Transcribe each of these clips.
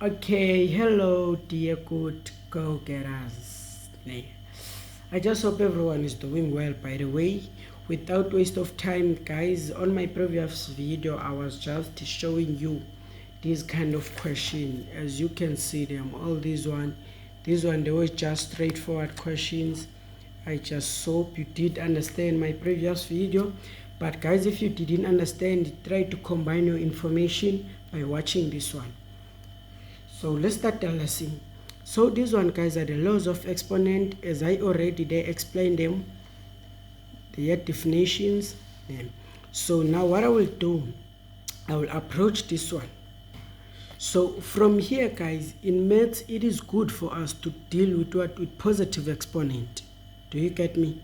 Okay, hello dear good go-getters. I just hope everyone is doing well. By the way, without waste of time, guys, on my previous video I was just showing you this kind of question. As you can see them, all this one they were just straightforward questions. I just hope you did understand my previous video. But guys, if you didn't understand, try to combine your information by watching this one. So let's start the lesson. So this one, guys, are the laws of exponent. As I already explained them, their definitions. So now what I will do, I will approach this one. So from here, guys, in maths it is good for us to deal with with positive exponent. Do you get me?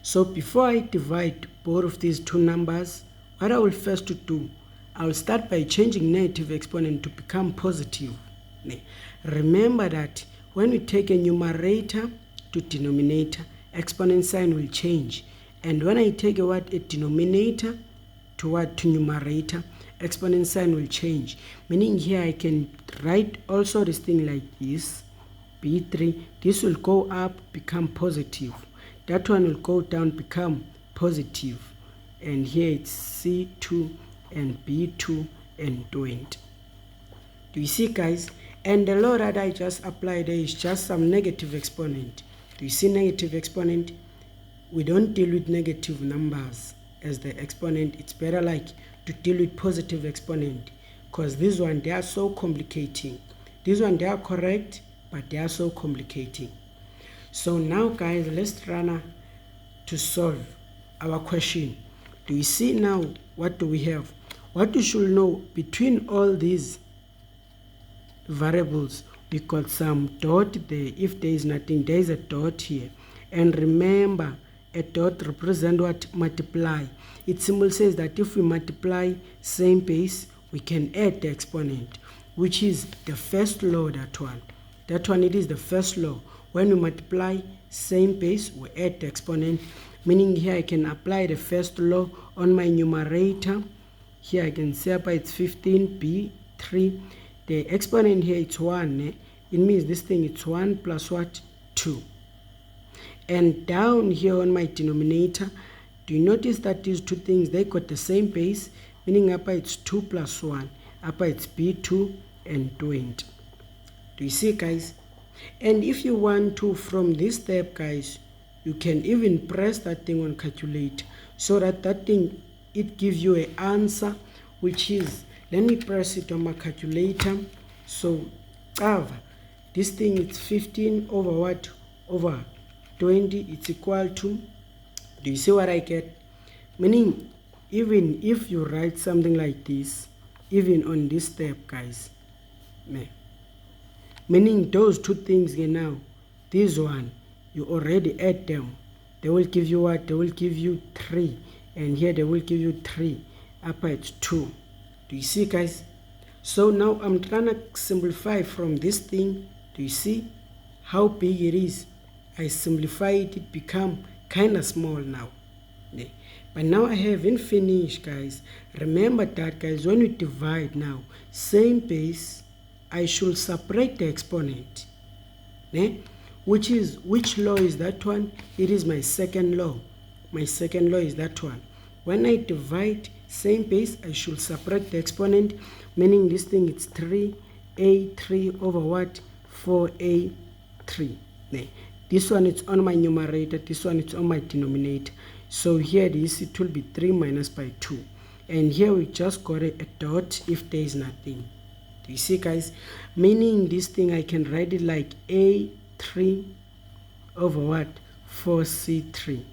So before I divide both of these two numbers, what I will first do, I will start by changing negative exponent to become positive. Remember that when we take a numerator to denominator, exponent sign will change. And when I take a denominator to numerator, exponent sign will change. Meaning here I can write also this thing like this, B3. This will go up, become positive. That one will go down, become positive. And here it's C2 and B2 and 20. Do you see, guys? And the law that I just applied there is just some negative exponent. Do you see negative exponent? We don't deal with negative numbers as the exponent. It's better like to deal with positive exponent, because this one they are so complicating. This one they are correct, but they are so complicating. So now, guys, let's try to solve our question. Do you see now what do we have? What you should know, between all these variables we got some dot there. If there is nothing, there is a dot here. And remember, a dot represents what? Multiply. It simply says that if we multiply same base, we can add the exponent, which is the first law. That one it is the first law. When we multiply same base, we add the exponent. Meaning here I can apply the first law on my numerator. Here I can say it's 15b3. The exponent here it's 1. It means this thing it's 1 plus what? 2. And down here on my denominator, do you notice that these two things, they got the same base? Meaning upper it's 2 plus 1. Upper it's B2 and 20. Do you see, guys? And if you want to, from this step, guys, you can even press that thing on calculate, so that thing, it gives you an answer, which is, let me press it on my calculator. So this thing is 15 over what? Over 20. It's equal to, do you see what I get? Meaning, even if you write something like this, even on this step, guys, meaning those two things here now, this one, you already add them. They will give you what? They will give you 3. And here they will give you 3. Upper it's 2. Do you see, guys? So now I'm trying to simplify from this thing. Do you see how big it is? I simplify it, it become kind of small now. But now I haven't finished, guys. Remember that, guys, when we divide now, same base, I should separate the exponent. Which law is that one? It is my second law. My second law is that one. When I divide same base, I should separate the exponent, meaning this thing it's 3a3 over what? 4a3. This one is on my numerator, this one is on my denominator. So here it will be 3 minus by 2. And here we just got a dot if there is nothing. Do you see, guys? Meaning this thing I can write it like a3 over what? 4c3.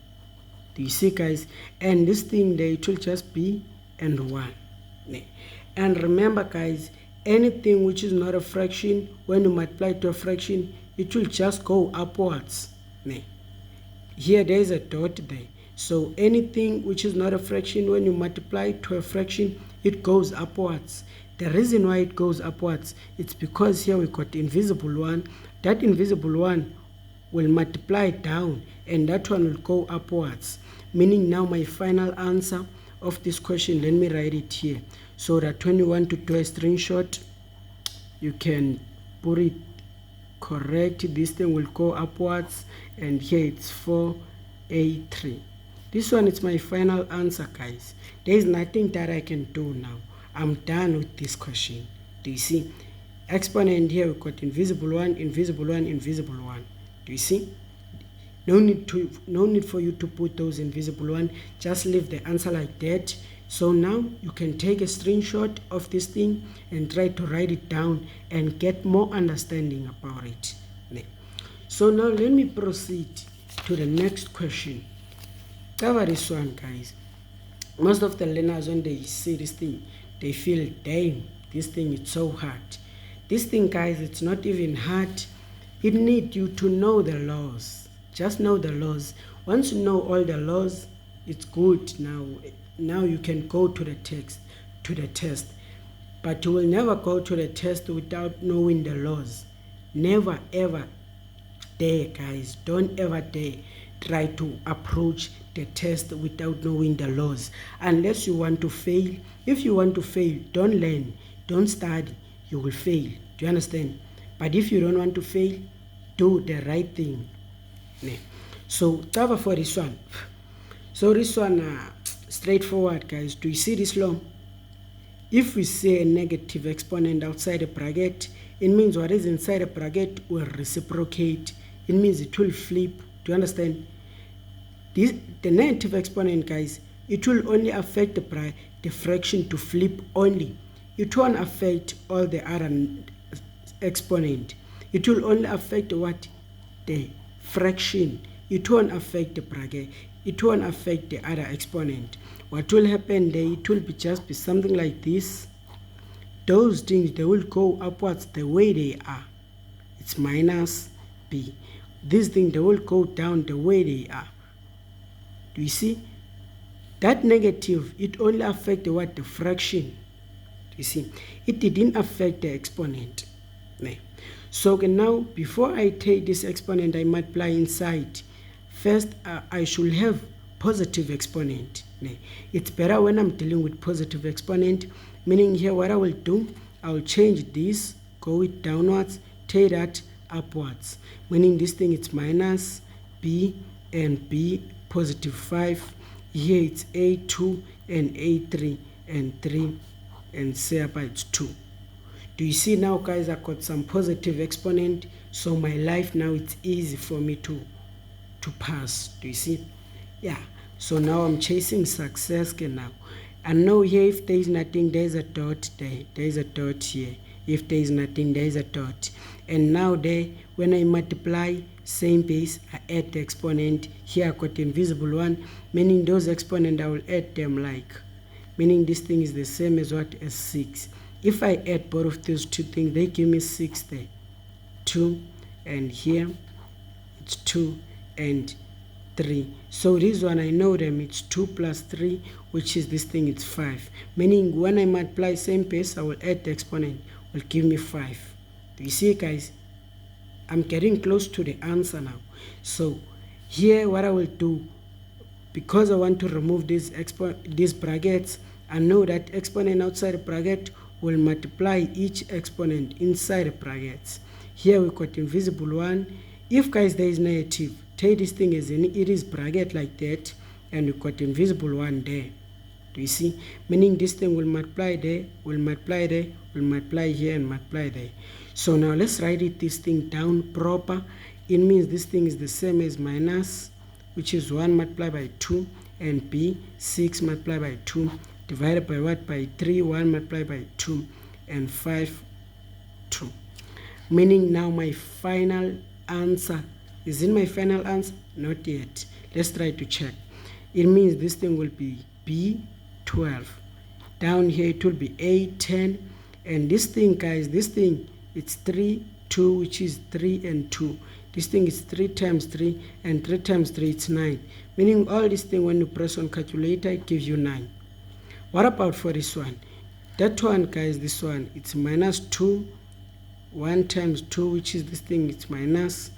Do you see, guys? And this thing there, it will just be and 1. And remember, guys, anything which is not a fraction, when you multiply to a fraction, it will just go upwards. Here there is a dot there. So anything which is not a fraction, when you multiply to a fraction, it goes upwards. The reason why it goes upwards, it's because here we got invisible one. That invisible one will multiply down, and that one will go upwards. Meaning now my final answer of this question, let me write it here, so that when you want to do a screenshot, you can put it correct. This thing will go upwards, and here it's 4a3. This one is my final answer, guys. There is nothing that I can do now. I'm done with this question. Do you see? Exponent here, we got invisible 1, invisible 1, invisible 1. Do you see? No need for you to put those invisible 1. Just leave the answer like that. So now you can take a screenshot of this thing and try to write it down and get more understanding about it. So now let me proceed to the next question. Cover this one, guys. Most of the learners, when they see this thing, they feel, damn, this thing is so hard. This thing, guys, it's not even hard. It needs you to know the laws. Just know the laws. Once you know all the laws, it's good. Now you can go to the test. But you will never go to the test without knowing the laws. Never ever dare, guys. Don't ever dare try to approach the test without knowing the laws, unless you want to fail. If you want to fail, don't learn, don't study, you will fail. Do you understand? But if you don't want to fail, do the right thing. So cover for this one. So this one, straightforward, guys. Do you see this law? If we say a negative exponent outside a bracket, it means what is inside a bracket will reciprocate. It means it will flip. Do you understand? The negative exponent, guys, it will only affect the fraction to flip only. It won't affect all the other exponent. It will only affect what? The fraction. It won't affect the bracket. It won't affect the other exponent. What will happen there? It will just be something like this. Those things, they will go upwards the way they are. It's minus b. These things, they will go down the way they are. Do you see? That negative, it only affected what? The fraction. Do you see? It didn't affect the exponent. So now, before I take this exponent, I multiply inside. First, I should have positive exponent. It's better when I'm dealing with positive exponent, meaning here what I will do, I will change this, go it downwards, take that upwards, meaning this thing it's minus b and b positive 5. Here it's a2 and a3 and 3 and say about it's 2. Do you see now, guys? I got some positive exponent, so my life now it's easy for me to pass. Do you see? Yeah. So now I'm chasing success now. And now here, if there is nothing, there is a dot there. There is a dot here. If there is nothing, there is a dot. And now there, when I multiply, same base, I add the exponent. Here I got invisible 1, meaning those exponents, I will add them like, meaning this thing is the same as what? As 6. If I add both of those two things, they give me 6 there. 2, and here it's 2 and 3. So this one, I know them, it's 2 plus 3, which is this thing, it's 5. Meaning when I multiply same base, I will add the exponent, will give me 5. Do you see, guys? I'm getting close to the answer now. So here what I will do, because I want to remove these brackets, I know that exponent outside the bracket will multiply each exponent inside the brackets. Here we got invisible 1. If, guys, there is negative, take this thing as it is bracket like that, and we got invisible 1 there. Do you see? Meaning this thing will multiply there, will multiply there, will multiply here, and multiply there. So now let's write this thing down proper. It means this thing is the same as minus, which is 1 multiplied by 2, and b, 6 multiplied by 2, divided by what? By 3, 1 multiplied by 2, and 5, 2. Meaning now my final answer, is it my final answer? Not yet. Let's try to check. It means this thing will be B12. Down here it will be A10. And this thing, guys, this thing, it's 3, 2, which is 3 and 2. This thing is 3 times 3, and 3 times 3, it's 9. Meaning all this thing, when you press on calculator, it gives you 9. What about for this one? That one, guys, this one, it's minus 2. 1 times 2, which is this thing, it's minus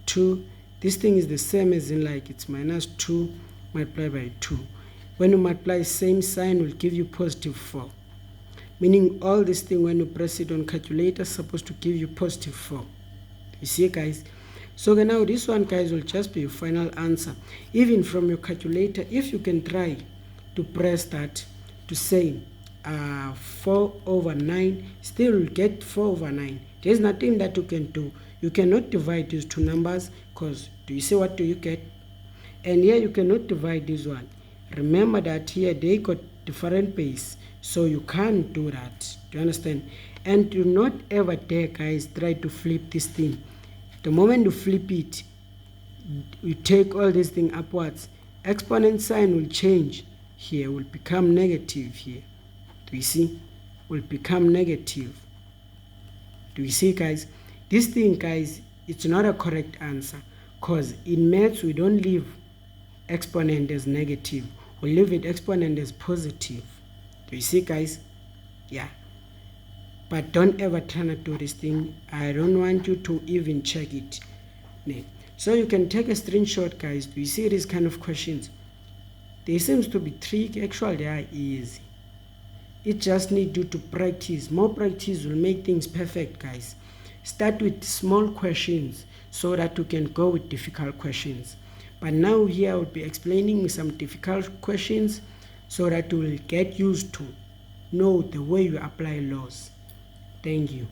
2. This thing is the same as in like it's minus 2 multiplied by 2. When you multiply, same sign will give you positive 4. meaning all this thing when you press it on calculator is supposed to give you positive 4. You see, guys? So now this one, guys, will just be your final answer. Even from your calculator, if you can try to press that to say 4/9, still will get 4/9. There's nothing that you can do. You cannot divide these two numbers, because do you see what do you get? And here you cannot divide this one. Remember that here they got different base, so you can't do that. Do you understand? And do not ever dare, guys, try to flip this thing. The moment you flip it, you take all this thing upwards, exponent sign will change here, will become negative here. Do you see? Will become negative. Do you see, guys? This thing, guys, it's not a correct answer, because in maths we don't leave exponent as negative, we leave it exponent as positive. Do you see, guys? Yeah. But don't ever try to do this thing. I don't want you to even check it. So you can take a screenshot, guys. Do you see these kind of questions? They seems to be tricky. Actually, they are easy. It just needs you to practice. More practice will make things perfect, guys. Start with small questions so that you can go with difficult questions. But now here I will be explaining some difficult questions so that you will get used to know the way you apply laws. Thank you.